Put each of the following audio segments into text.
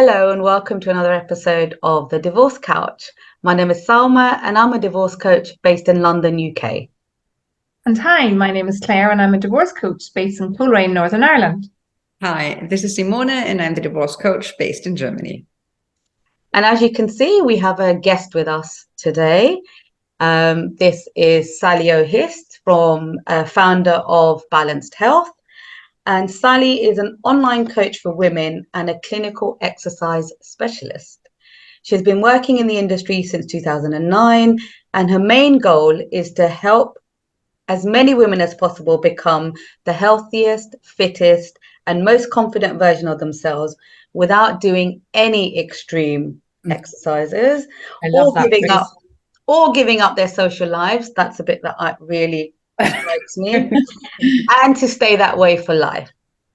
Hello and welcome to another episode of The Divorce Couch. My name is Salma and I'm a divorce coach based in London, UK. And hi, my name is Claire and I'm a divorce coach based in Coleraine, Northern Ireland. Hi, this is Simone and I'm the divorce coach based in Germany. And as you can see, we have a guest with us today. This is Sally O'Hist, founder of Balanced Health. And Sally is an online coach for women and a clinical exercise specialist. She's been working in the industry since 2009, and her main goal is to help as many women as possible become the healthiest, fittest, and most confident version of themselves without doing any extreme exercises or giving up their social lives. That's a bit that really strikes me. And to stay that way for life.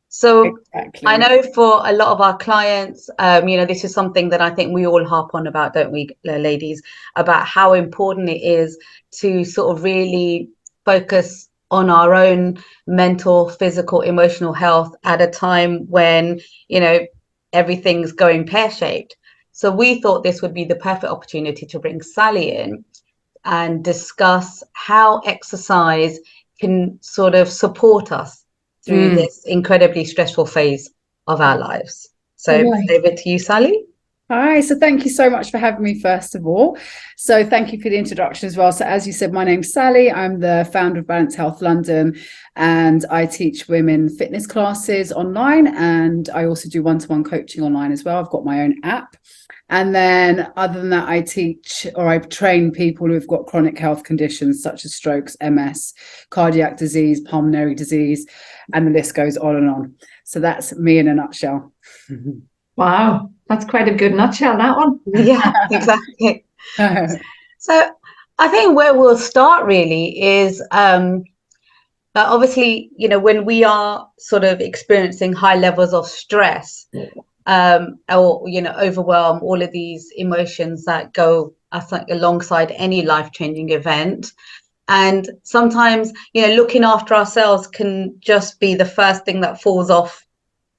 So exactly. I know for a lot of our clients, this is something that I think we all harp on about, don't we, ladies, about how important it is to sort of really focus on our own mental, physical, emotional health at a time when, everything's going pear-shaped. So we thought this would be the perfect opportunity to bring Sally in and discuss how exercise can sort of support us through this incredibly stressful phase of our lives. So over to you, Sally. Hi, so thank you so much for having me, first of all. So thank you for the introduction as well. So as you said, my name's Sally. I'm the founder of Balanced Health London, and I teach women fitness classes online, and I also do one-to-one coaching online as well. I've got my own app. And then other than that, I train people who've got chronic health conditions such as strokes, MS, cardiac disease, pulmonary disease, and the list goes on and on. So that's me in a nutshell. Wow, that's quite a good nutshell, that one. Yeah, exactly. So I think where we'll start really is obviously, when we are sort of experiencing high levels of stress, or overwhelm, all of these emotions that go, I think, alongside any life-changing event. And sometimes, looking after ourselves can just be the first thing that falls off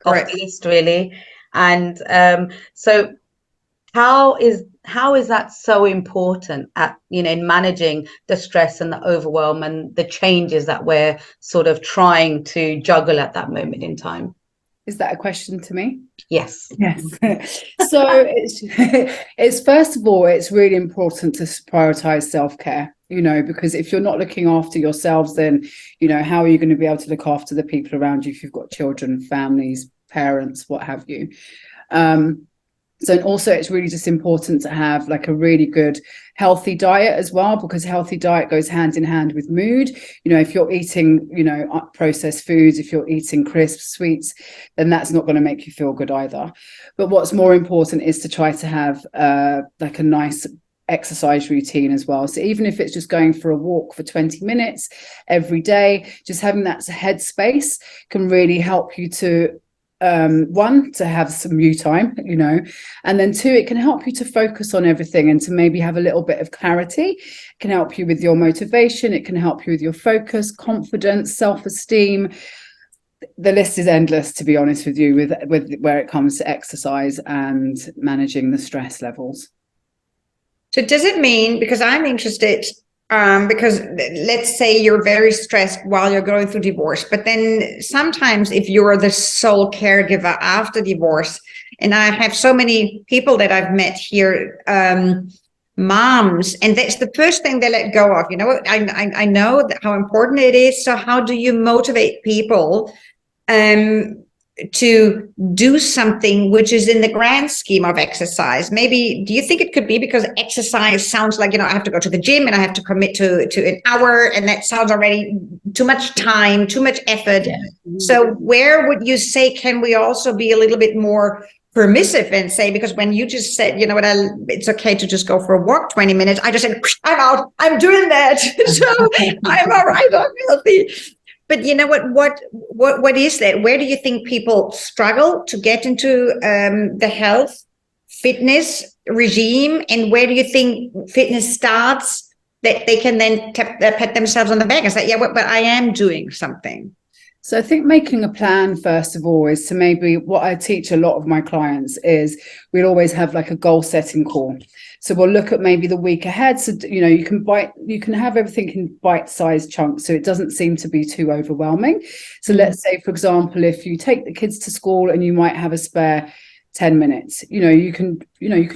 the list, really. And so how is that so important at, in managing the stress and the overwhelm and the changes that we're sort of trying to juggle at that moment in time? Is that a question to me? Yes. So it's first of all, it's really important to prioritize self-care, because if you're not looking after yourselves, then, how are you going to be able to look after the people around you if you've got children, families, parents, what have you? So and also it's really just important to have like a really good healthy diet as well, because healthy diet goes hand in hand with mood. If you're eating, processed foods, if you're eating crisps, sweets, then that's not going to make you feel good either. But what's more important is to try to have like a nice exercise routine as well. So even if it's just going for a walk for 20 minutes every day, just having that headspace can really help you to one, to have some you time, and then two, it can help you to focus on everything and to maybe have a little bit of clarity. It can help you with your motivation. It can help you with your focus, confidence, self-esteem. The list is endless, to be honest with you, with where it comes to exercise and managing the stress levels. So does it mean, because I'm interested, because let's say you're very stressed while you're going through divorce, but then sometimes if you're the sole caregiver after divorce, and I have so many people that I've met here, moms, and that's the first thing they let go of. I know how important it is. So how do you motivate people to do something which is in the grand scheme of exercise? Maybe, do you think it could be because exercise sounds like, I have to go to the gym and I have to commit to an hour, and that sounds already too much time, too much effort. Yeah. So where would you say, can we also be a little bit more permissive and say, because when you just said, it's okay to just go for a walk 20 minutes, I just said, I'm out, I'm doing that. So I'm all right, I'm healthy. But what is that? Where do you think people struggle to get into the health, fitness regime? And where do you think fitness starts, that they can then pat themselves on the back and say, yeah, but I am doing something? So I think making a plan, first of all, is to maybe what I teach a lot of my clients is we'll always have like a goal setting call. So we'll look at maybe the week ahead. So, you can have everything in bite-sized chunks so it doesn't seem to be too overwhelming. So let's say, for example, if you take the kids to school and you might have a spare 10 minutes, you can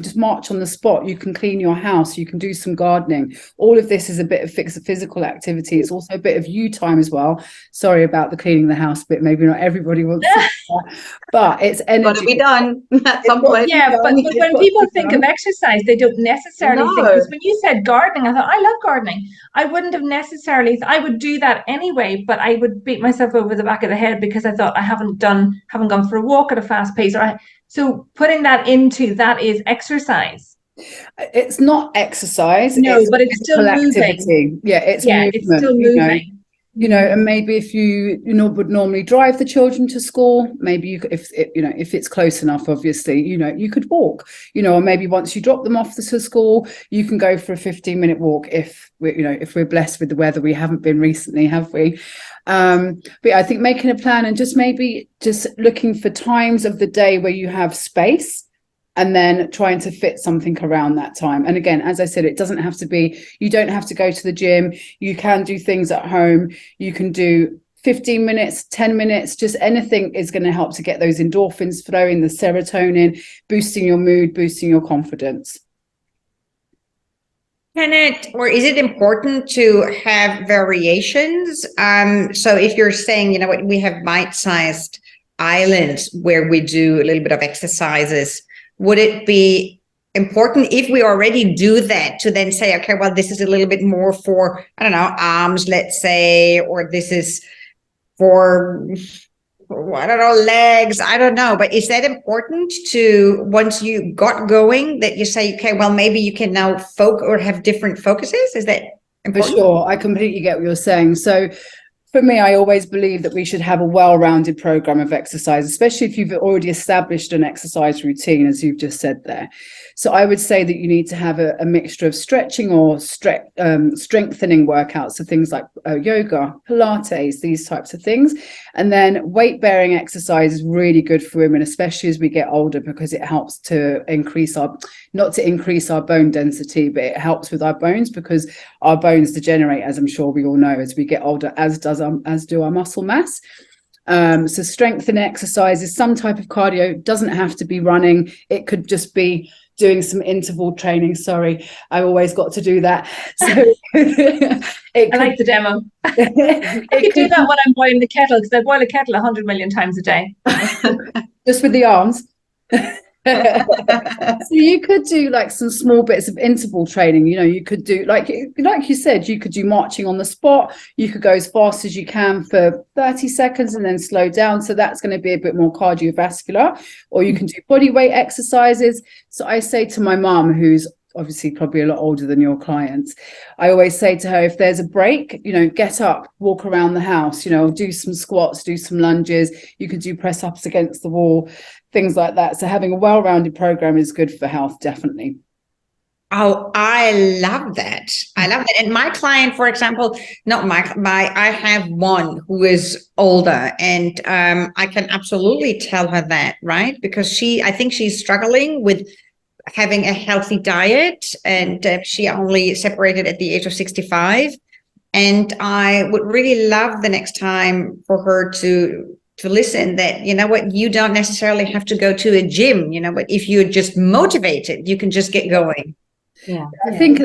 just march on the spot, you can clean your house, you can do some gardening. All of this is a bit of physical activity. It's also a bit of you time as well. Sorry about the cleaning the house bit, maybe not everybody wants to do that, but it's energy. Got to be done at some point. Yeah, but when people think of exercise, they don't necessarily think, because when you said gardening, I thought, I love gardening. I wouldn't have necessarily, I would do that anyway, but I would beat myself over the back of the head because I thought I haven't gone for a walk at a fast pace, so putting that into that is exercise. It's not exercise. No, but it's still activity. Moving. Yeah, it's movement, it's still moving. And maybe if you would normally drive the children to school, maybe if it's close enough, obviously, you could walk, or maybe once you drop them off to school, you can go for a 15-minute walk if we're blessed with the weather. We haven't been recently, have we? But I think making a plan and just looking for times of the day where you have space and then trying to fit something around that time. And again, as I said, it doesn't have to be, you don't have to go to the gym. You can do things at home. You can do 15 minutes, 10 minutes, just anything is going to help to get those endorphins flowing, the serotonin, boosting your mood, boosting your confidence. Is it important to have variations? So if you're saying, we have bite-sized islands where we do a little bit of exercises, would it be important if we already do that to then say, okay, well, this is a little bit more for, I don't know, arms, let's say, or this is for, I don't know, legs, I don't know. But is that important to, once you got going, that you say, okay, well, maybe you can now or have different focuses? Is that important? For sure. I completely get what you're saying. So for me, I always believe that we should have a well-rounded program of exercise, especially if you've already established an exercise routine, as you've just said there. So I would say that you need to have a mixture of stretching or strengthening workouts, so things like yoga, Pilates, these types of things. And then weight-bearing exercise is really good for women, especially as we get older, because it helps to not to increase our bone density, but it helps with our bones, because our bones degenerate, as I'm sure we all know, as we get older, as do our muscle mass. So strengthening exercise is some type of cardio. It doesn't have to be running. It could just be doing some interval training. Sorry, I always got to do that. So I like the demo. I could do that when I'm boiling the kettle, because I boil a kettle 100 million times a day. Just with the arms. So you could do like some small bits of interval training. You could do like you said, you could do marching on the spot. You could go as fast as you can for 30 seconds and then slow down, so that's going to be a bit more cardiovascular. Or you can do body weight exercises. So I say to my mum, who's obviously probably a lot older than your clients, I always say to her, if there's a break, get up, walk around the house, do some squats, do some lunges. You can do press ups against the wall, things like that. So having a well-rounded program is good for health, definitely. Oh, I love that. And my client, for example, I have one who is older, and I can absolutely tell her that, right? Because I think she's struggling with having a healthy diet, and she only separated at the age of 65. And I would really love the next time for her to listen that, you don't necessarily have to go to a gym, but if you're just motivated, you can just get going. Yeah, I think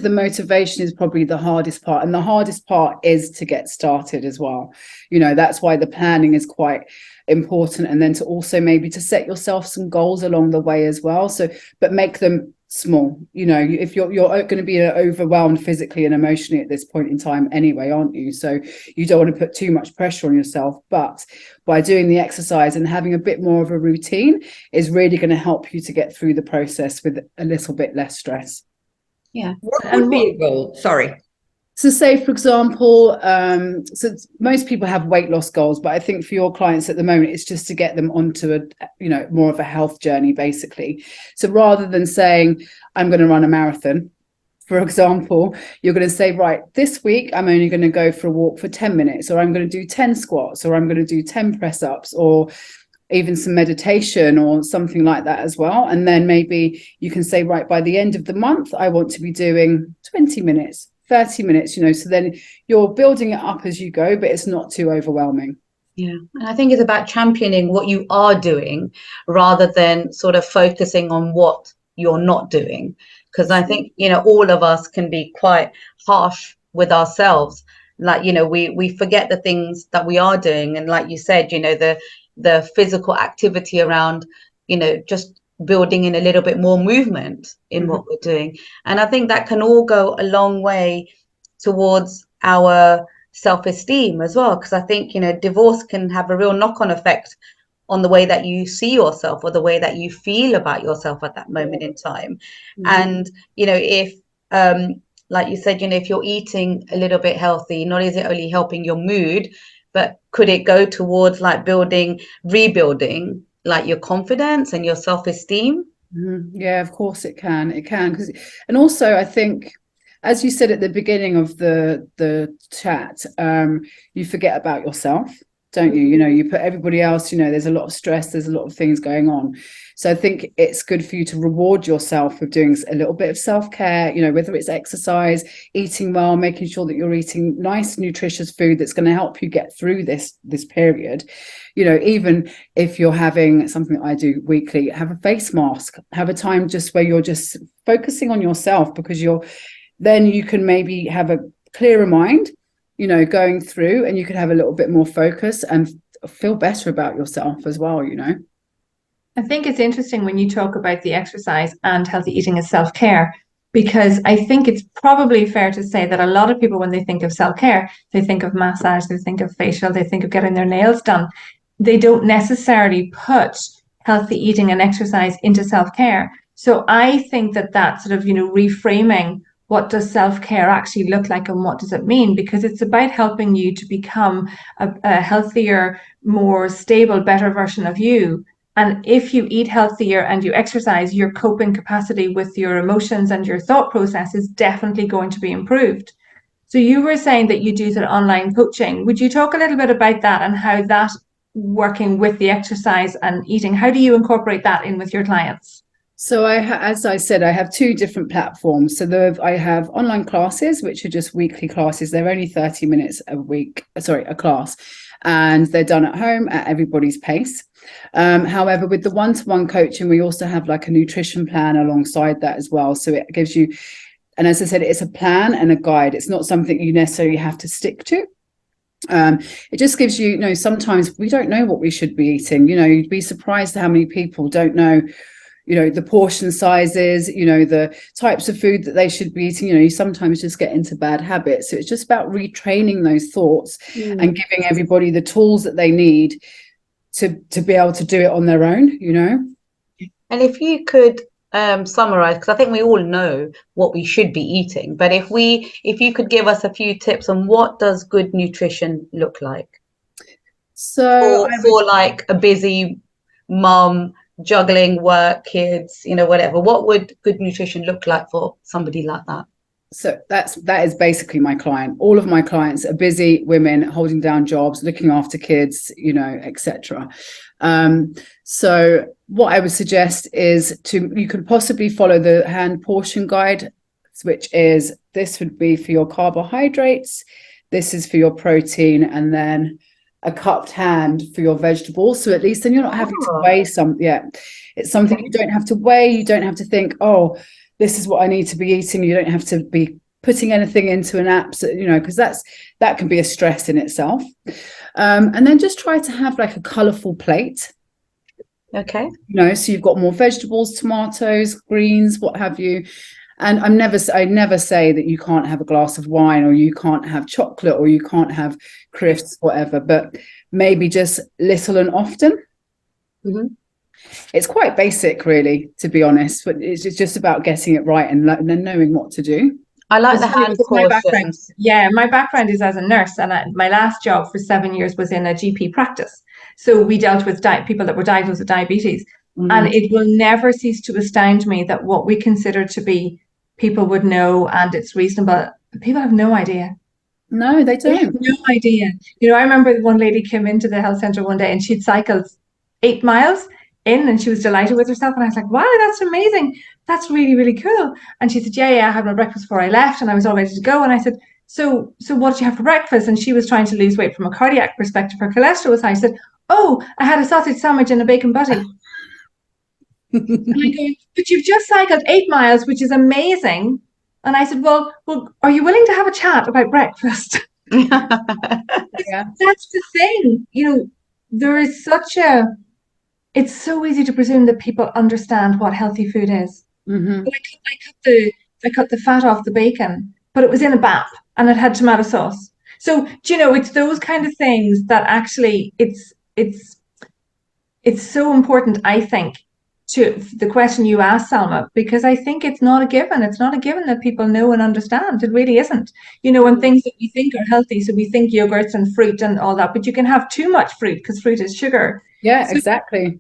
the motivation is probably the hardest part, and the hardest part is to get started as well. That's why the planning is quite important, and then to also maybe to set yourself some goals along the way as well. So, but make them small. If you're going to be overwhelmed physically and emotionally at this point in time anyway, aren't you? So you don't want to put too much pressure on yourself, but by doing the exercise and having a bit more of a routine is really going to help you to get through the process with a little bit less stress. Yeah. What would be a goal? Sorry. So say, for example, so most people have weight loss goals, but I think for your clients at the moment, it's just to get them onto more of a health journey, basically. So rather than saying, I'm going to run a marathon, For example, you're going to say, right, this week I'm only going to go for a walk for 10 minutes, or I'm going to do 10 squats, or I'm going to do 10 press ups, or even some meditation or something like that as well. And then maybe you can say, right, by the end of the month, I want to be doing 20 minutes, 30 minutes, so then you're building it up as you go, but it's not too overwhelming. Yeah. And I think it's about championing what you are doing rather than sort of focusing on what you're not doing. Because I think, all of us can be quite harsh with ourselves. Like, we forget the things that we are doing. And like you said, the physical activity around, just building in a little bit more movement in what we're doing. And I think that can all go a long way towards our self-esteem as well. Because I think, divorce can have a real knock-on effect on the way that you see yourself or the way that you feel about yourself at that moment in time. And, if, like you said, if you're eating a little bit healthy, not is it only helping your mood, but could it go towards like rebuilding like your confidence and your self-esteem? Yeah, of course it can. It can. And also, I think, as you said at the beginning of the chat, you forget about yourself, don't you? You put everybody else, there's a lot of stress, there's a lot of things going on. So I think it's good for you to reward yourself with doing a little bit of self-care, whether it's exercise, eating well, making sure that you're eating nice, nutritious food that's going to help you get through this period. Even if you're having something that I do weekly, have a face mask, have a time just where you're just focusing on yourself, because then you can maybe have a clearer mind, going through, and you can have a little bit more focus and feel better about yourself as well, I think it's interesting when you talk about the exercise and healthy eating as self-care, because I think it's probably fair to say that a lot of people, when they think of self-care, they think of massage, they think of facial, they think of getting their nails done. They don't necessarily put healthy eating and exercise into self-care. So I think that sort of, reframing what does self-care actually look like and what does it mean? Because it's about helping you to become a healthier, more stable, better version of you. And if you eat healthier and you exercise, your coping capacity with your emotions and your thought process is definitely going to be improved. So you were saying that you do that online coaching. Would you talk a little bit about that and how that working with the exercise and eating, how do you incorporate that in with your clients? So as I said, I have two different platforms. So I have online classes, which are just weekly classes. They're only 30 minutes a class, and they're done at home at everybody's pace. However, with the one-to-one coaching, we also have like a nutrition plan alongside that as well. So it gives you, and as I said, it's a plan and a guide. It's not something you necessarily have to stick to. It just gives you, sometimes we don't know what we should be eating. You'd be surprised how many people don't know, the portion sizes, the types of food that they should be eating. You sometimes just get into bad habits. So it's just about retraining those thoughts and giving everybody the tools that they need to be able to do it on their own, And if you could summarize, because I think we all know what we should be eating, but if you could give us a few tips on what does good nutrition look like? So for like a busy mom, juggling work, kids, whatever, what would good nutrition look like for somebody like that? So that is basically my client. All of my clients are busy women holding down jobs, looking after kids, etc. So what I would suggest is you could possibly follow the hand portion guide, which is, this would be for your carbohydrates, this is for your protein, and then a cupped hand for your vegetables. So at least then you're not having to weigh it's something you don't have to weigh. You don't have to think, oh, this is what I need to be eating. You don't have to be putting anything into an app, because that can be a stress in itself. And then just try to have like a colorful plate. Okay. So you've got more vegetables, tomatoes, greens, what have you. And I never say that you can't have a glass of wine, or you can't have chocolate, or you can't have crisps, whatever, but maybe just little and often. Mm-hmm. It's quite basic, really, to be honest, but it's just about getting it right and knowing what to do. I like the hand portions. My background is as a nurse, and my last job for 7 years was in a GP practice. So we dealt with people that were diagnosed with diabetes. Mm-hmm. And it will never cease to astound me that what we consider to be people would know and it's reasonable. People have no idea. No, they They have don't. no idea. You know, I remember one lady came into the health centre one day and she'd cycled 8 miles in and she was delighted with herself. And I was like, wow, that's amazing. That's really, really cool. And she said, yeah, I had my breakfast before I left and I was all ready to go. And I said, so what did you have for breakfast? And she was trying to lose weight from a cardiac perspective. Her cholesterol was high. I said, oh, I had a sausage sandwich and a bacon butty. And I go, but you've just cycled 8 miles, which is amazing. And I said, well, are you willing to have a chat about breakfast? Yeah. That's the thing. You know, there is it's so easy to presume that people understand what healthy food is. Mm-hmm. I cut the fat off the bacon, but it was in a BAP and it had tomato sauce. So, you know, it's those kind of things that actually it's so important, I think, to the question you asked, Salma, because I think it's not a given. It's not a given that people know and understand. It really isn't. You know, and things that we think are healthy, so we think yogurts and fruit and all that, but you can have too much fruit because fruit is sugar. Yeah, exactly.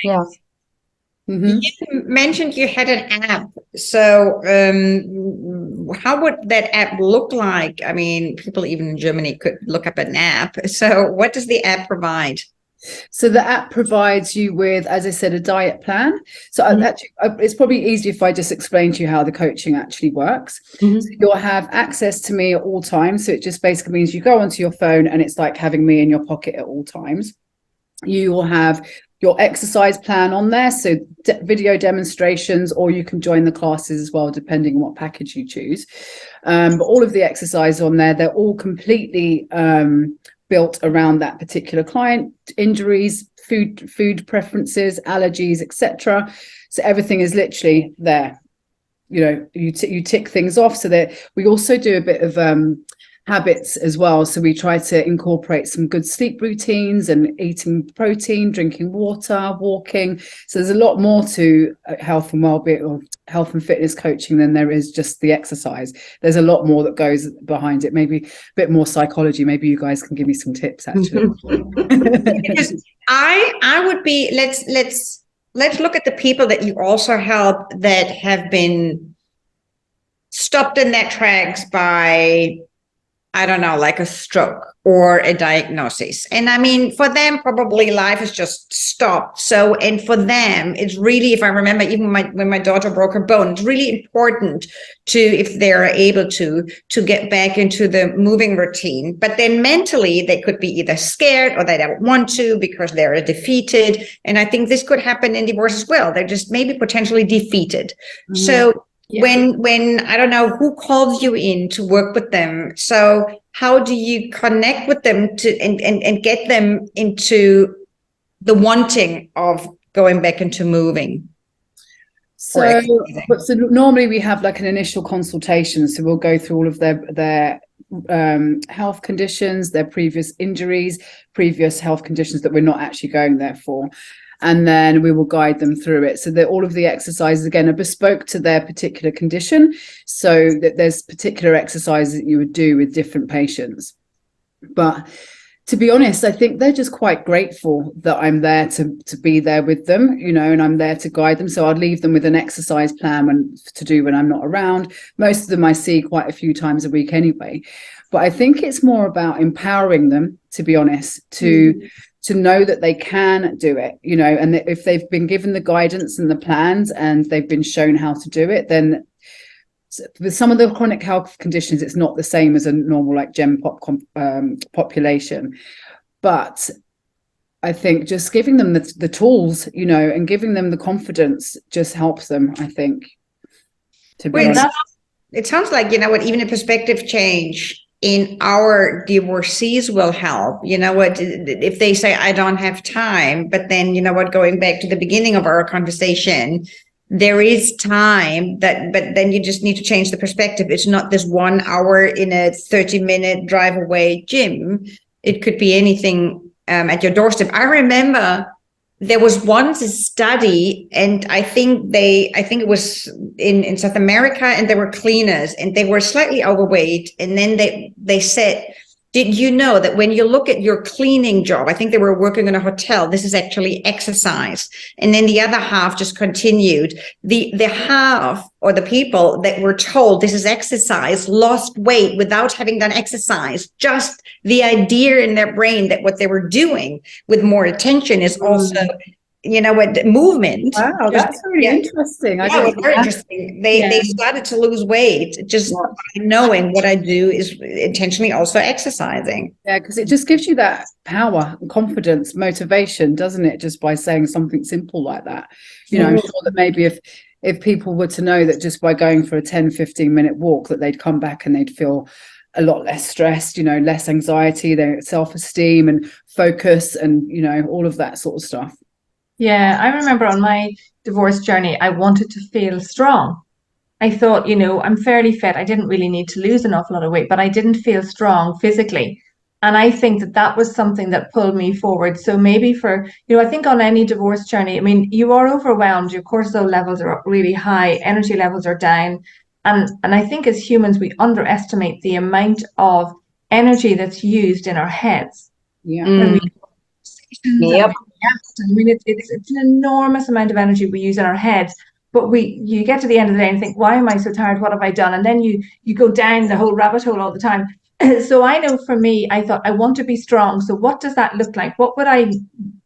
Yeah. You mentioned you had an app. So how would that app look like? I mean, people even in Germany could look up an app. So what does the app provide? So the app provides you with, as I said, a diet plan. So actually, it's probably easier if I just explain to you how the coaching actually works. So you'll have access to me at all times. So it just basically means you go onto your phone and it's like having me in your pocket at all times. You will have your exercise plan on there, so video demonstrations, or you can join the classes as well, depending on what package you choose. But all of the exercise on there, they're all completely built around that particular client, injuries, food preferences, allergies, etc. So everything is literally there. You know, you tick things off. So that we also do a bit of habits as well. So we try to incorporate some good sleep routines and eating protein, drinking water, walking. So there's a lot more to health and well-being or health and fitness coaching than there is just the exercise. There's a lot more that goes behind it. Maybe a bit more psychology. Maybe you guys can give me some tips actually. Because I would be, let's look at the people that you also help that have been stopped in their tracks by, I don't know, like a stroke or a diagnosis. And I mean, for them, probably life has just stopped. So, and for them, it's really, if I remember, even when my daughter broke her bone, it's really important to, if they're able to get back into the moving routine. But then mentally, they could be either scared or they don't want to because they're defeated. And I think this could happen in divorce as well. They're just maybe potentially defeated. Mm-hmm. So when I don't know who calls you in to work with them, so how do you connect with them to and get them into the wanting of going back into moving? So normally we have like an initial consultation, so we'll go through all of their health conditions, their previous injuries, previous health conditions that we're not actually going there for. And then we will guide them through it. So that all of the exercises, again, are bespoke to their particular condition. So that there's particular exercises that you would do with different patients. But to be honest, I think they're just quite grateful that I'm there to be there with them, you know, and I'm there to guide them. So I'd leave them with an exercise plan to do when I'm not around. Most of them I see quite a few times a week anyway. But I think it's more about empowering them, to be honest, to know that they can do it, you know, and that if they've been given the guidance and the plans and they've been shown how to do it, then with some of the chronic health conditions, it's not the same as a normal like Gen Pop population. But I think just giving them the tools, you know, and giving them the confidence just helps them, I think. To be honest. It sounds like, you know what, even a perspective change in our divorcees will help. You know what, if they say, I don't have time, but then, you know what, going back to the beginning of our conversation, there is time but then you just need to change the perspective. It's not this 1 hour in a 30-minute drive away gym. It could be anything at your doorstep. I remember there was once a study, and I think it was in South America, and there were cleaners and they were slightly overweight. And then they said, did you know that when you look at your cleaning job, I think they were working in a hotel, this is actually exercise. And then the other half just continued. The half, or the people that were told this is exercise, lost weight without having done exercise. Just the idea in their brain that what they were doing with more attention is also, you know, what movement. Wow, that's really interesting. It was very interesting. They started to lose weight just by knowing what I do is intentionally also exercising. Yeah, because it just gives you that power, confidence, motivation, doesn't it? Just by saying something simple like that. You know, I'm sure that maybe if people were to know that just by going for a 10-15 minute walk, that they'd come back and they'd feel a lot less stressed, you know, less anxiety, their self-esteem and focus and, you know, all of that sort of stuff. Yeah, I remember on my divorce journey, I wanted to feel strong. I thought, you know, I'm fairly fit. I didn't really need to lose an awful lot of weight, but I didn't feel strong physically. And I think that that was something that pulled me forward. So maybe for, you know, I think on any divorce journey, I mean, you are overwhelmed, your cortisol levels are really high, energy levels are down. And I think as humans, we underestimate the amount of energy that's used in our heads. Yeah. Yep. I mean, it's an enormous amount of energy we use in our heads, but you get to the end of the day and think, why am I so tired? What have I done? And then you go down the whole rabbit hole all the time. So I know for me, I thought I want to be strong. So what does that look like? What would I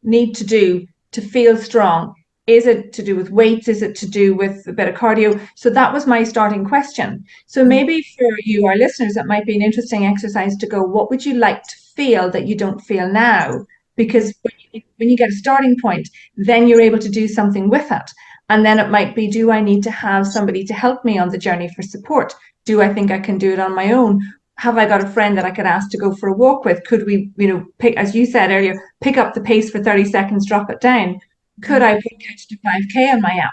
need to do to feel strong? Is it to do with weights? Is it to do with a bit of cardio? So that was my starting question. So maybe for you, our listeners, that might be an interesting exercise to go, what would you like to feel that you don't feel now? Because when you get a starting point, then you're able to do something with it. And then it might be, do I need to have somebody to help me on the journey for support? Do I think I can do it on my own? Have I got a friend that I could ask to go for a walk with? Could we, you know, pick, as you said earlier, pick up the pace for 30 seconds, drop it down? Could I put Couch to 5K on my app,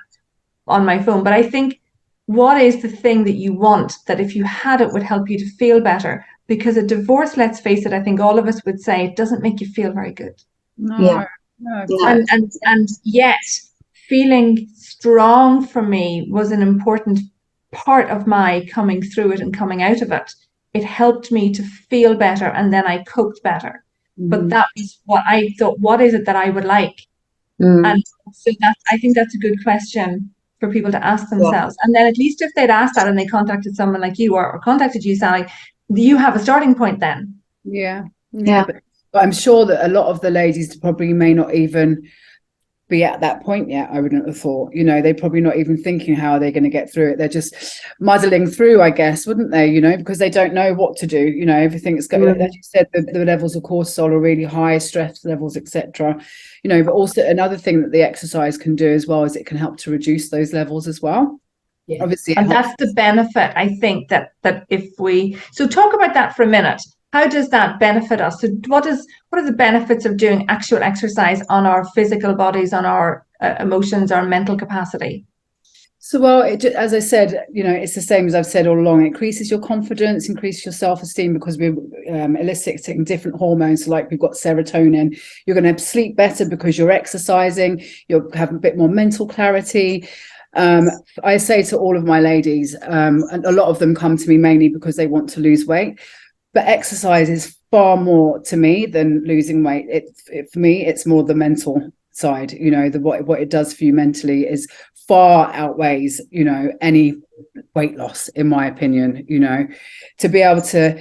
on my phone? But I think, what is the thing that you want that if you had it would help you to feel better? Because a divorce, let's face it, I think all of us would say it doesn't make you feel very good. No. And yet feeling strong for me was an important part of my coming through it and coming out of it. It helped me to feel better, and then I coped better. But that was what I thought, what is it that I would like? And so I think that's a good question for people to ask themselves. And then at least if they'd asked that and they contacted someone like you or contacted you, Sally, you have a starting point then. Yeah. But I'm sure that a lot of the ladies probably may not even be at that point yet. I wouldn't have thought, you know, they're probably not even thinking how are they going to get through it. They're just muddling through, I guess, wouldn't they? You know, because they don't know what to do. You know, everything's going, as you said, the levels of cortisol are really high, stress levels, etc. You know, but also another thing that the exercise can do as well is it can help to reduce those levels as well. Yeah. Obviously, and that's the benefit. I think that if we talk about that for a minute. How does that benefit us? So what are the benefits of doing actual exercise on our physical bodies, on our emotions, our mental capacity? So, well, as I said, you know, it's the same as I've said all along. It increases your confidence, increases your self-esteem, because we're eliciting different hormones. So like we've got serotonin. You're going to sleep better because you're exercising. You'll have a bit more mental clarity. I say to all of my ladies, and a lot of them come to me mainly because they want to lose weight. But exercise is far more to me than losing weight. For me, it's more the mental side. You know, what it does for you mentally is far outweighs, you know, any weight loss, in my opinion. You know, to be able to,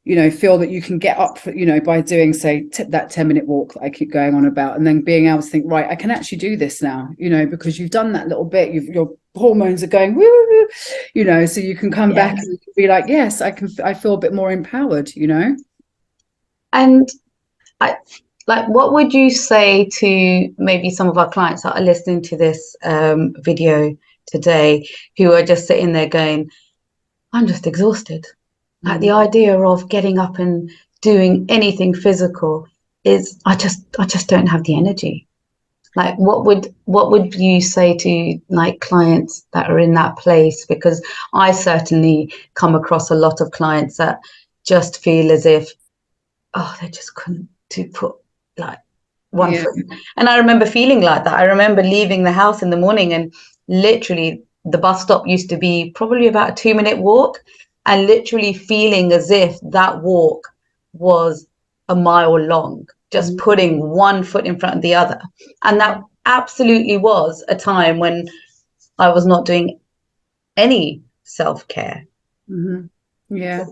you know, feel that you can get up, you know, by doing, say, that 10-minute walk that I keep going on about, and then being able to think, right, I can actually do this now, you know, because you've done that little bit, your hormones are going, woo, you know, so you can come back and be like, yes, I feel a bit more empowered, you know. And what would you say to maybe some of our clients that are listening to this video today, who are just sitting there going, I'm just exhausted. Like the idea of getting up and doing anything physical is, I just don't have the energy. Like, what would you say to like clients that are in that place? Because I certainly come across a lot of clients that just feel as if, oh, they just couldn't put like one foot. And I remember feeling like that. I remember leaving the house in the morning, and literally the bus stop used to be probably about a 2-minute walk, and literally feeling as if that walk was a mile long, just putting one foot in front of the other. And that absolutely was a time when I was not doing any self-care. Yeah.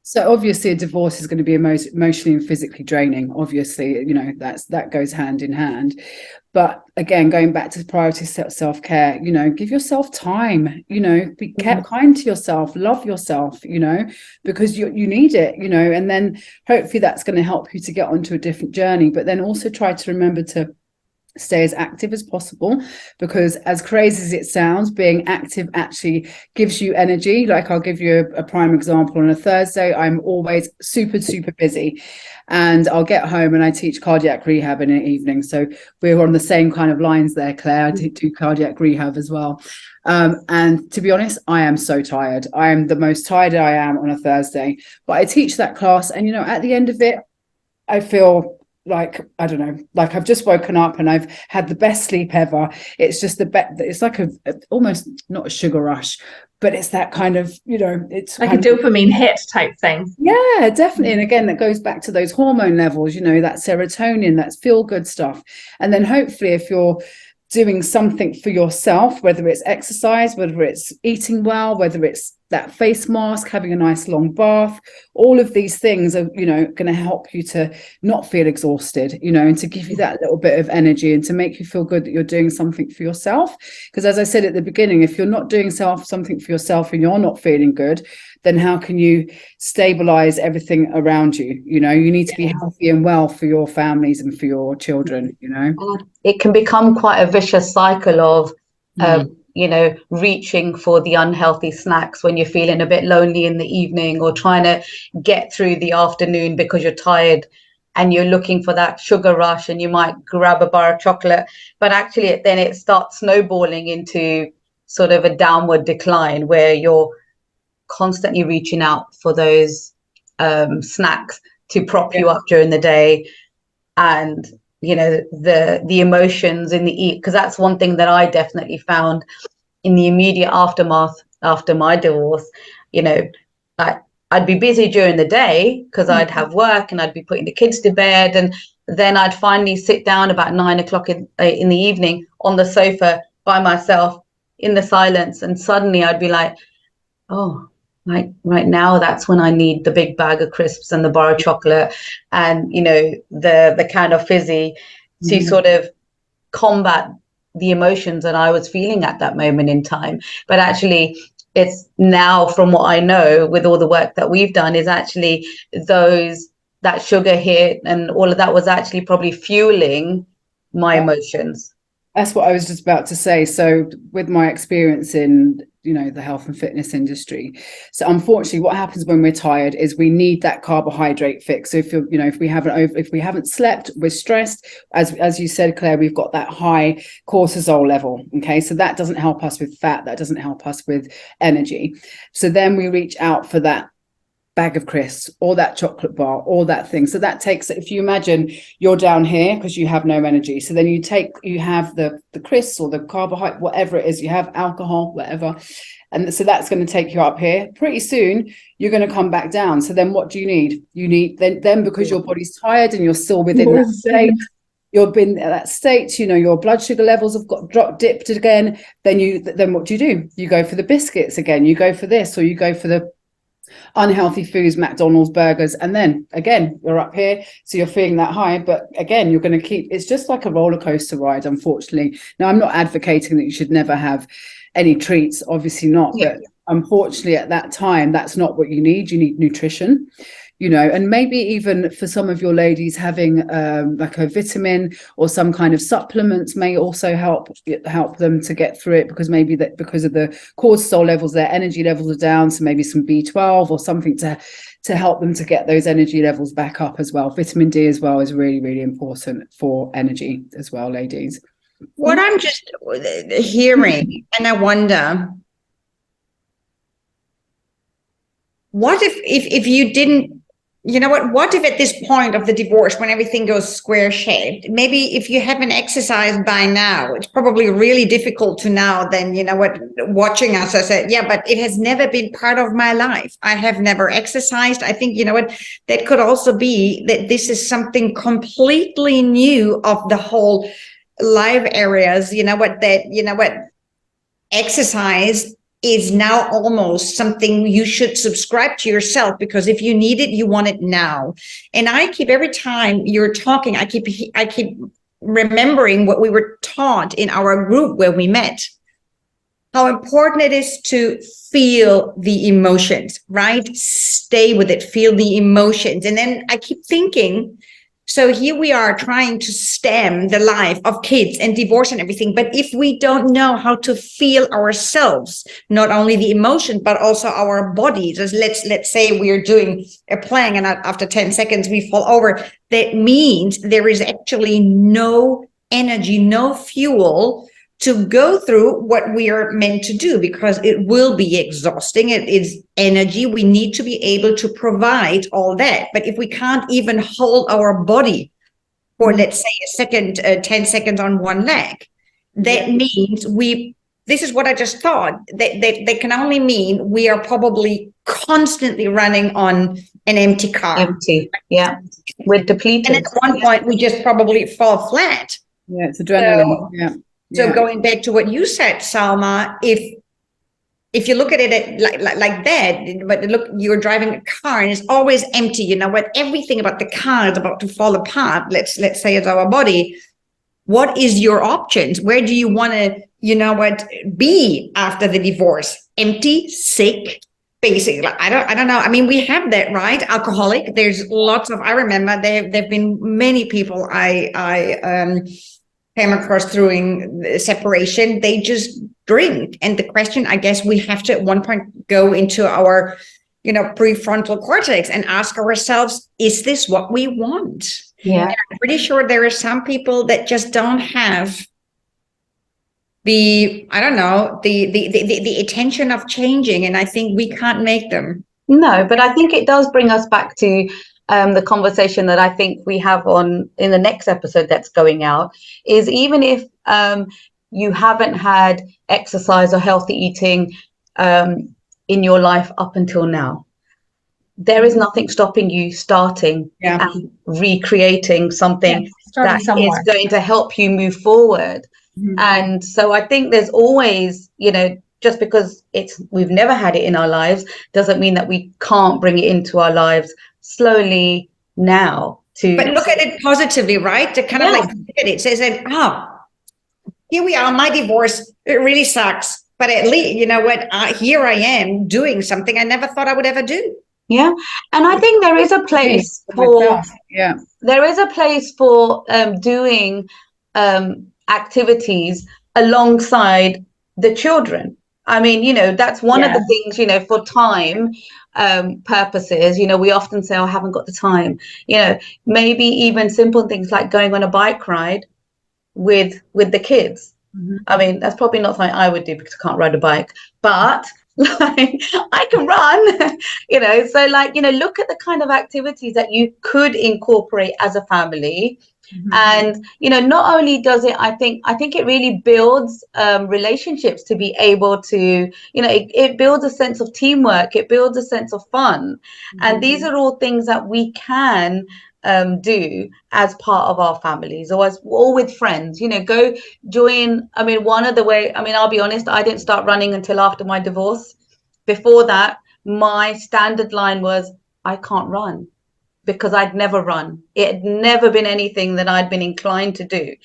So obviously a divorce is going to be emotionally and physically draining. Obviously, that goes hand in hand. But again, going back to priority self-care, give yourself time, be kind to yourself, love yourself, because you need it, and then hopefully that's going to help you to get onto a different journey. But then also try to remember to stay as active as possible, because as crazy as it sounds, being active actually gives you energy. Like, I'll give you a prime example. On a Thursday, I'm always super busy, and I'll get home and I teach cardiac rehab in the evening. So we're on the same kind of lines there, Claire. I do cardiac rehab as well. And to be honest, I am so tired. I am the most tired I am on a Thursday, but I teach that class, and at the end of it, I feel like, I don't know, like I've just woken up and I've had the best sleep ever. It's just it's like almost not a sugar rush, but it's that kind of, it's like a dopamine hit type thing. Yeah, definitely. And again, that goes back to those hormone levels, that serotonin, that's feel good stuff. And then hopefully if you're doing something for yourself, whether it's exercise, whether it's eating well, whether it's that face mask, having a nice long bath, all of these things are, going to help you to not feel exhausted, and to give you that little bit of energy and to make you feel good that you're doing something for yourself. Because as I said at the beginning, if you're not doing something for yourself and you're not feeling good, then how can you stabilize everything around you? You need to be healthy and well for your families and for your children, It can become quite a vicious cycle of, reaching for the unhealthy snacks when you're feeling a bit lonely in the evening, or trying to get through the afternoon because you're tired and you're looking for that sugar rush, and you might grab a bar of chocolate, but actually then it starts snowballing into sort of a downward decline where you're constantly reaching out for those snacks to prop you up during the day. And the emotions in the eat, because that's one thing that I definitely found in the immediate aftermath after my divorce. I'd be busy during the day because I'd have work and I'd be putting the kids to bed, and then I'd finally sit down about 9 o'clock in the evening on the sofa by myself in the silence, and suddenly I'd be like, oh, like right now, that's when I need the big bag of crisps and the bar of chocolate and, the can of fizzy to sort of combat the emotions that I was feeling at that moment in time. But actually, it's now, from what I know, with all the work that we've done, is actually that sugar hit and all of that was actually probably fueling my emotions. That's what I was just about to say. So with my experience in, the health and fitness industry, so unfortunately what happens when we're tired is we need that carbohydrate fix. So if we haven't slept, we're stressed, as you said, Claire, we've got that high cortisol level. Okay, so that doesn't help us with fat, that doesn't help us with energy. So then we reach out for that bag of crisps or that chocolate bar or that thing. So that takes, if you imagine you're down here because you have no energy, so then you have the crisps or the carbohydrate, whatever it is, you have alcohol, whatever, and so that's going to take you up here. Pretty soon you're going to come back down. So then what do you need then because your body's tired and you're still within that state, you've been at that state, your blood sugar levels have got dipped again, then what do? You go for the biscuits again, you go for this, or you go for the unhealthy foods, McDonald's, burgers, and then again you're up here, so you're feeling that high, but again you're going to keep, it's just like a roller coaster ride, unfortunately. Now, I'm not advocating that you should never have any treats, obviously not, but unfortunately at that time that's not what you need nutrition, and maybe even for some of your ladies having like a vitamin or some kind of supplements may also help them to get through it, because maybe that because of the cortisol levels, their energy levels are down, so maybe some B12 or something to help them to get those energy levels back up as well. Vitamin D as well is really, really important for energy as well, ladies. What I'm just hearing, and I wonder, what if you didn't you know what if at this point of the divorce, when everything goes square shaped, maybe if you haven't exercised by now, it's probably really difficult to now then, you know what, watching us, I said, yeah, but it has never been part of my life. I have never exercised. I think, you know what, that could also be that this is something completely new of the whole life areas, you know what, that, you know what, exercise is now almost something you should subscribe to yourself, because if you need it, you want it now. And I keep, every time you're talking, I keep remembering what we were taught in our group where we met, how important it is to feel the emotions, right? Stay with it, feel the emotions. And then I keep thinking, so here we are trying to stem the life of kids and divorce and everything. But if we don't know how to feel ourselves, not only the emotion, but also our bodies, as let's say we are doing a plank and after 10 seconds we fall over, that means there is actually no energy, no fuel to go through what we are meant to do, because it will be exhausting. It is energy. We need to be able to provide all that. But if we can't even hold our body for, let's say, a second, 10 seconds on one leg, that means this is what I just thought, that can only mean we are probably constantly running on an empty car. Empty, yeah. We're depleted. And at one point, we just probably fall flat. Yeah, it's adrenaline. So going back to what you said, Salma, if you look at it like that, but look, you're driving a car and it's always empty. You know what? Everything about the car is about to fall apart. Let's say it's our body. What is your options? Where do you want to, you know what, be after the divorce? Empty, sick, basically. I don't know. I mean, we have that, right? Alcoholic. There's lots of. I remember there've been many people I came across through separation. They just drink. And the question, I guess we have to at one point go into our, you know, prefrontal cortex and ask ourselves, is this what we want? Yeah. And I'm pretty sure there are some people that just don't have the attention of changing. And I think we can't make them. No, but I think it does bring us back to the conversation that I think we have in the next episode that's going out, is even if you haven't had exercise or healthy eating in your life up until now, there is nothing stopping you starting and recreating something that is going to help you move forward. And so I think there's always, you know, just because we've never had it in our lives doesn't mean that we can't bring it into our lives slowly now. But look at it positively, right? To kind of like look at it, says that, here we are, my divorce, it really sucks, but at least, you know what, here I am doing something I never thought I would ever do. Yeah. And I think there is a place for doing activities alongside the children. I mean, you know, that's one of the things, you know, for time purposes, you know, we often say, I haven't got the time. You know, maybe even simple things like going on a bike ride with the kids. I mean, that's probably not something I would do because I can't ride a bike, but like I can run, you know, so like, you know, look at the kind of activities that you could incorporate as a family. And, you know, not only does it, I think it really builds relationships to be able to, you know, it builds a sense of teamwork, it builds a sense of fun. And these are all things that we can do as part of our families or with friends, you know, go join. I mean, I'll be honest, I didn't start running until after my divorce. Before that, my standard line was, I can't run, because I'd never run. It had never been anything that I'd been inclined to do.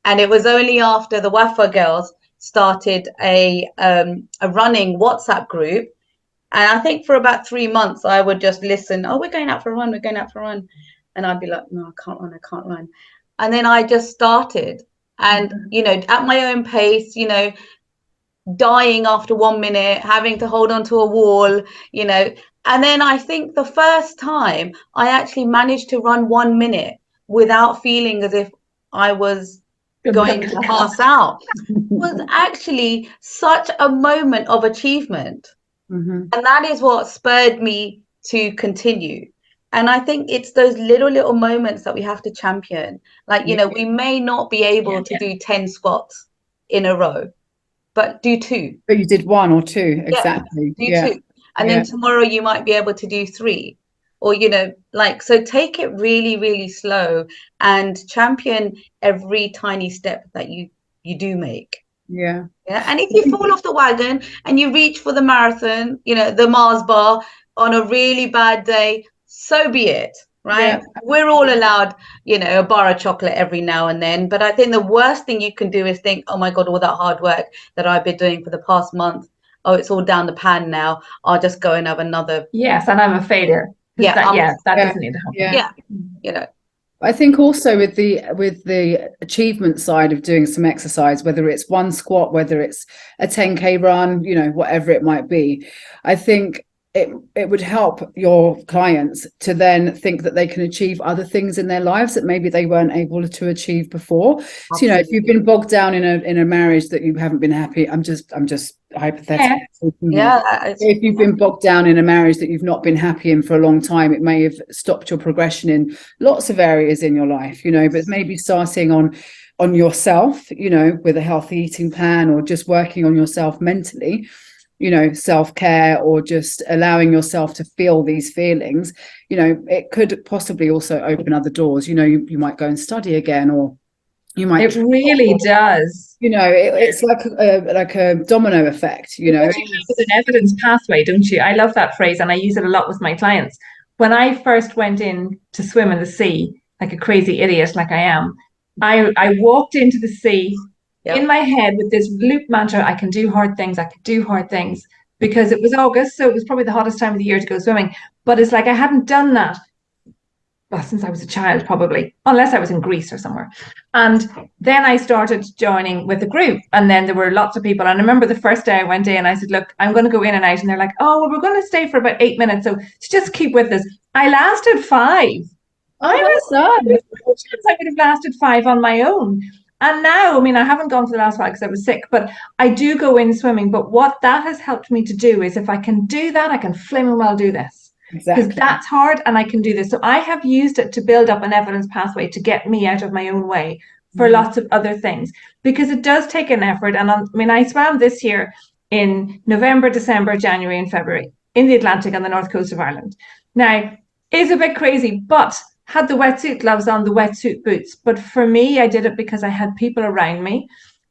And it was only after the Wafa girls started a running WhatsApp group. And I think for about 3 months, I would just listen, we're going out for a run. And I'd be like, no, I can't run. And then I just started. And, you know, at my own pace, you know, dying after 1 minute, having to hold on to a wall, you know. And then I think the first time I actually managed to run 1 minute without feeling as if I was going to pass out was actually such a moment of achievement. And that is what spurred me to continue. And I think it's those little moments that we have to champion. Like, you know, we may not be able to do 10 squats in a row, but do 2. But you did 1 or 2, exactly. Do 2. And then tomorrow you might be able to do 3. Or, you know, like, so take it really, really slow and champion every tiny step that you do make. Yeah. And if you fall off the wagon and you reach for the marathon, you know, the Mars bar on a really bad day, so be it, right? We're all allowed, you know, a bar of chocolate every now and then. But I think the worst thing you can do is think, oh my God, all that hard work that I've been doing for the past month, oh, it's all down the pan now. I'll just go and have another. Yes, and I'm a failure. That doesn't need to happen. Yeah, you know. I think also with the achievement side of doing some exercise, whether it's 1 squat, whether it's a 10K run, you know, whatever it might be, I think it would help your clients to then think that they can achieve other things in their lives that maybe they weren't able to achieve before. So, you know, if you've been bogged down in a marriage that you haven't been happy, I'm just hypothetical. If you've been bogged down in a marriage that you've not been happy in for a long time, it may have stopped your progression in lots of areas in your life, you know, but maybe starting on yourself, you know, with a healthy eating plan, or just working on yourself mentally, you know, self-care, or just allowing yourself to feel these feelings, you know, it could possibly also open other doors. You know, you might go and study again, or you might. It really does. You know, it's like a domino effect, you know. You have an evidence pathway, don't you? I love that phrase, and I use it a lot with my clients. When I first went in to swim in the sea, like a crazy idiot like I am, I walked into the sea in my head with this loop mantra: I can do hard things, I can do hard things, because it was August, so it was probably the hottest time of the year to go swimming. But it's like I hadn't done that, well, since I was a child, probably, unless I was in Greece or somewhere. And then I started joining with a group, and then there were lots of people. And I remember the first day I went in, I said, look, I'm going to go in and out. And they're like, oh, well, we're going to stay for about 8 minutes, so just keep with us. I lasted 5. I would have lasted 5 on my own. And now, I mean, I haven't gone for the last while because I was sick, but I do go in swimming. But what that has helped me to do is, if I can do that, I can flaming well do this. Because that's hard, and I can do this. So I have used it to build up an evidence pathway to get me out of my own way for lots of other things, because it does take an effort. And I mean, I swam this year in November, December, January, and February in the Atlantic on the north coast of Ireland. Now, it's a bit crazy, but had the wetsuit gloves on, the wetsuit boots. But for me, I did it because I had people around me,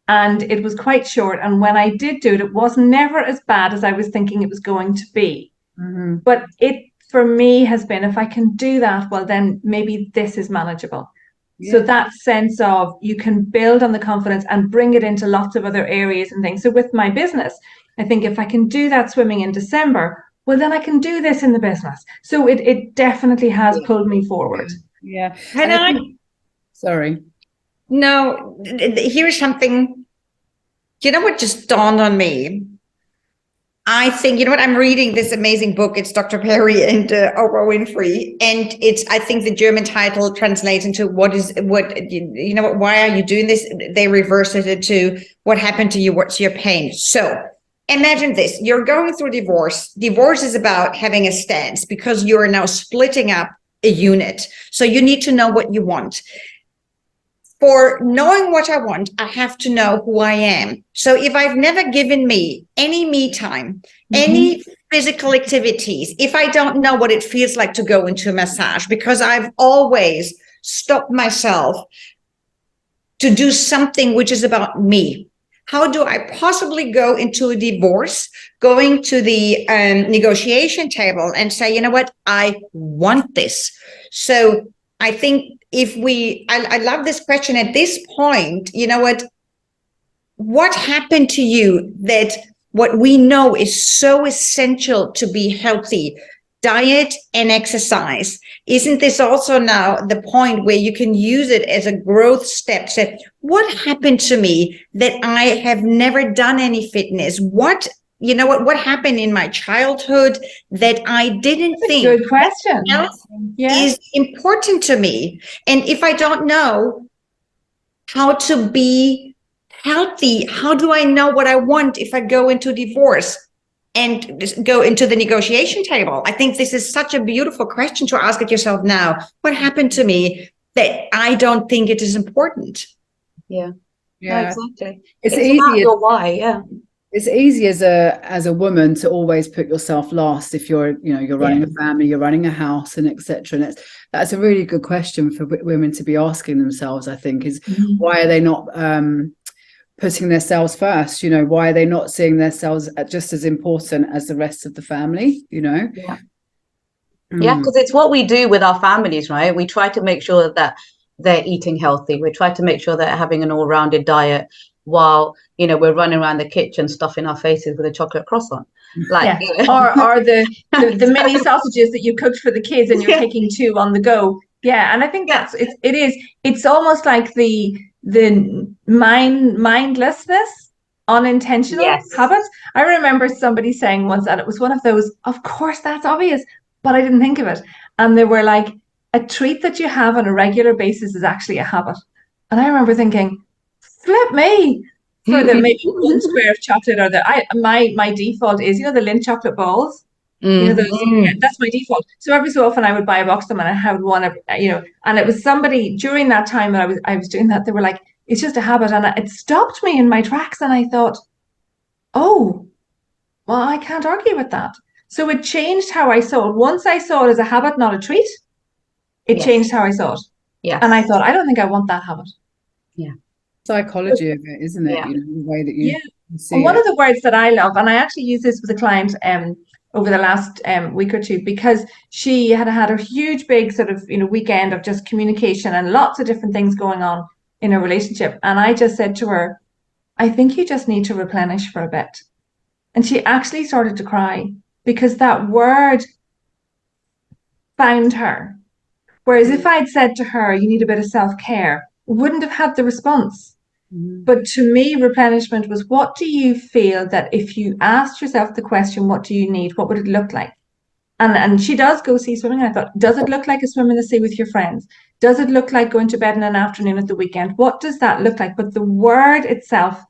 and it was quite short. And when I did do it, it was never as bad as I was thinking it was going to be. But it, for me, has been, if I can do that, well, then maybe this is manageable. So that sense of you can build on the confidence and bring it into lots of other areas and things. So with my business, I think if I can do that swimming in December, well, then I can do this in the business. So it definitely has pulled me forward. Sorry. No, here's something, you know what just dawned on me? I think, you know what, I'm reading this amazing book. It's Dr. Perry and Oprah Winfrey. And it's, I think the German title translates into why are you doing this? They reverse it to what happened to you, what's your pain? So imagine this, you're going through divorce. Divorce is about having a stance because you're now splitting up a unit. So you need to know what you want. For knowing what I want, I have to know who I am. So if I've never given me any me time, any physical activities, if I don't know what it feels like to go into a massage, because I've always stopped myself to do something which is about me, how do I possibly go into a divorce, going to the negotiation table and say, you know what, I want this? So I think I love this question at this point, you know what happened to you that what we know is so essential to be healthy, diet and exercise? Isn't this also now the point where you can use it as a growth step? Say, what happened to me that I have never done any fitness? What happened in my childhood that I didn't think good question is important to me? And if I don't know how to be healthy, how do I know what I want if I go into divorce? and go into the negotiation table? I think this is such a beautiful question to ask it yourself now. What happened to me that I don't think it is important? Yeah. Yeah, No, exactly. it's About easy. your why. Yeah. It's easy as a woman to always put yourself last if you're, you know, you're running a family, you're running a house, and etc. And that's a really good question for women to be asking themselves, I think, is why are they not putting themselves first? You know, why are they not seeing themselves just as important as the rest of the family, you know? Yeah. Yeah, because it's what we do with our families, right? We try to make sure that they're eating healthy. We try to make sure they're having an all-rounded diet, while, you know, we're running around the kitchen stuffing our faces with a chocolate croissant. Like, you know. or the mini sausages that you cooked for the kids and you're taking 2 on the go. Yeah, and I think it's almost like the mindlessness, unintentional habits. I remember somebody saying once, and it was one of those, of course that's obvious, but I didn't think of it. And they were like, a treat that you have on a regular basis is actually a habit. And I remember thinking, flip me, for the maybe 1 square of chocolate, or my default is, you know, the Lindt chocolate balls. You know, those, that's my default. So every so often I would buy a box of them, and I had one, you know, and it was somebody during that time that I was doing that, they were like, it's just a habit. And it stopped me in my tracks. And I thought, oh, well, I can't argue with that. So it changed how I saw it. Once I saw it as a habit, not a treat, it changed how I saw it. Yeah. And I thought, I don't think I want that habit. Yeah. Psychology of it, isn't it? You know, the way that you see and one of the words that I love, and I actually used this with a client over the last week or two, because she had a huge, big sort of, you know, weekend of just communication and lots of different things going on in a relationship. And I just said to her, I think you just need to replenish for a bit. And she actually started to cry, because that word found her. Whereas if I'd said to her, you need a bit of self-care, wouldn't have had the response. But to me, replenishment was, what do you feel that if you asked yourself the question, what do you need, what would it look like? And she does go sea swimming. And I thought, does it look like a swim in the sea with your friends? Does it look like going to bed in an afternoon at the weekend? What does that look like? But the word itself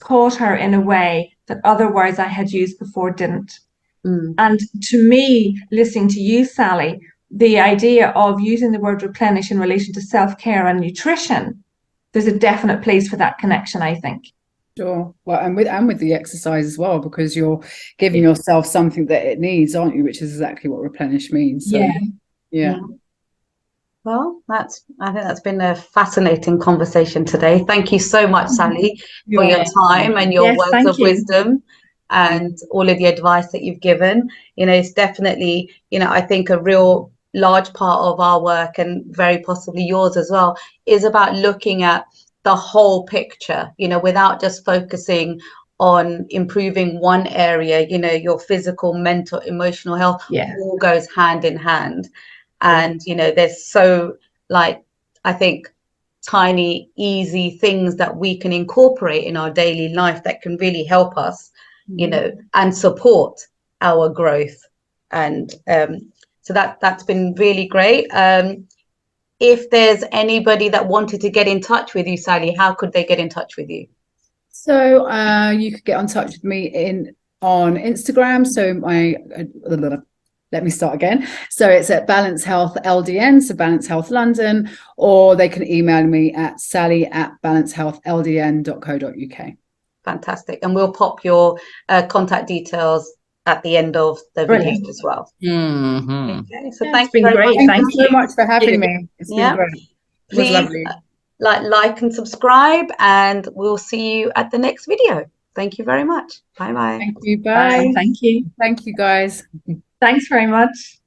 caught her in a way that other words I had used before didn't. And to me, listening to you, Sally, the idea of using the word replenish in relation to self-care and nutrition, there's a definite place for that connection, I think. Sure. Well, and with the exercise as well, because you're giving yourself something that it needs, aren't you? Which is exactly what replenish means. So, yeah. Well, I think that's been a fascinating conversation today. Thank you so much, Sally, for your time and your words of wisdom and all of the advice that you've given. You know, it's definitely, you know, I think a real large part of our work, and very possibly yours as well, is about looking at the whole picture, you know, without just focusing on improving one area. You know, your physical, mental, emotional health all goes hand in hand. And, you know, there's so, like, I think tiny, easy things that we can incorporate in our daily life that can really help us, you know, and support our growth. And so that's been really great. If there's anybody that wanted to get in touch with you, Sally, how could they get in touch with you? So you could get in touch with me on Instagram. So let me start again. So it's at Balance Health LDN, so Balance Health London, or they can email me at sally@balancehealthldn.co.uk. Fantastic. And we'll pop your contact details at the end of the video as well. Okay, so thanks very much. Thank you so much for having me. It's been great. Please like and subscribe, and we'll see you at the next video. Thank you very much. Bye bye. Thank you. Bye. Thank you. Thank you, guys. Thanks very much.